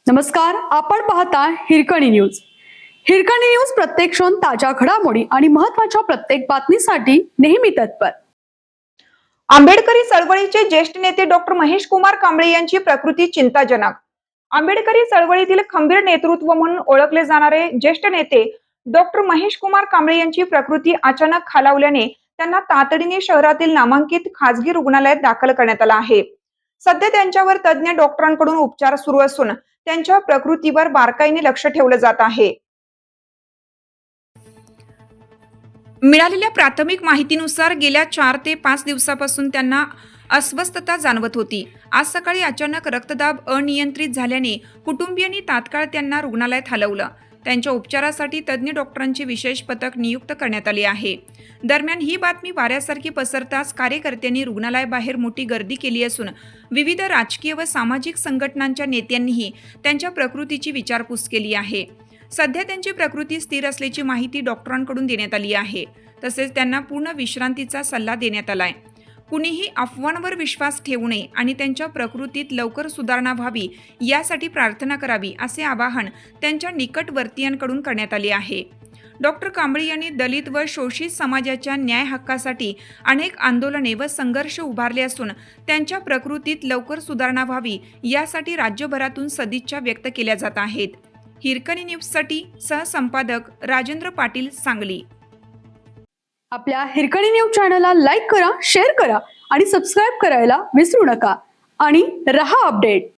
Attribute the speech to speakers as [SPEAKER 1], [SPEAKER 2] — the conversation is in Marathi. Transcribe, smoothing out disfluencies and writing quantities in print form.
[SPEAKER 1] नमस्कार, आपण पाहता हिरकणी न्यूज. हिरकणी न्यूज प्रत्येक क्षण ताज्या घडामोडी आणि महत्त्वाच्या प्रत्येक बातमीसाठी नेहमी तत्पर.
[SPEAKER 2] आंबेडकरी चळवळीचे ज्येष्ठ नेते डॉक्टर महेश कुमार कांबळे यांची प्रकृती चिंताजनक. आंबेडकरी चळवळीतील खंबीर नेतृत्व म्हणून ओळखले जाणारे ज्येष्ठ नेते डॉक्टर महेश कुमार कांबळे यांची प्रकृती अचानक खालावल्याने त्यांना तातडीने शहरातील नामांकित खासगी रुग्णालयात दाखल करण्यात आलं आहे. सध्या त्यांच्यावर तज्ञ डॉक्टरांकडून उपचार सुरू असून त्यांच्या प्रकृतीवर बारकाईने लक्ष ठेवलं जात आहे. मिळालेल्या प्राथमिक माहितीनुसार गेल्या 4 ते 5 दिवसापासून त्यांना अस्वस्थता जाणवत होती. आज सकाळी अचानक रक्तदाब अनियंत्रित झाल्याने कुटुंबियांनी तात्काळ त्यांना रुग्णालयात हलवलं. त्यांच्या उपचारासाठी तज्ज्ञ डॉक्टरांचे विशेष पथक नियुक्त करण्यात आले आहे. दरम्यान ही बातमी वाऱ्यासारखी पसरताच कार्यकर्त्यांनी रुग्णालयाबाहेर मोठी गर्दी केली असून विविध राजकीय व सामाजिक संघटनांच्या नेत्यांनीही त्यांच्या प्रकृतीची विचारपूस केली आहे. सध्या त्यांची प्रकृती स्थिर असल्याची माहिती डॉक्टरांकडून देण्यात आली आहे. तसेच त्यांना पूर्ण विश्रांतीचा सल्ला देण्यात आलाय. कुणीही अफवांवर विश्वास ठेवू नये आणि त्यांच्या प्रकृतीत लवकर सुधारणा व्हावी यासाठी प्रार्थना करावी असे आवाहन त्यांच्या निकटवर्तीयांकडून करण्यात आले आहे. डॉक्टर कांबळे यांनी दलित व शोषित समाजाच्या न्याय हक्कासाठी अनेक आंदोलने व संघर्ष उभारले असून त्यांच्या प्रकृतीत लवकर सुधारणा व्हावी यासाठी राज्यभरातून सदिच्छा व्यक्त केल्या जात आहेत. हिरकणी न्यूजसाठी सहसंपादक राजेंद्र पाटील, सांगली.
[SPEAKER 1] आपल्या हिरकणी न्यूज चॅनलला लाईक करा, शेअर करा आणि सबस्क्राईब करायला विसरू नका आणि रहा अपडेट.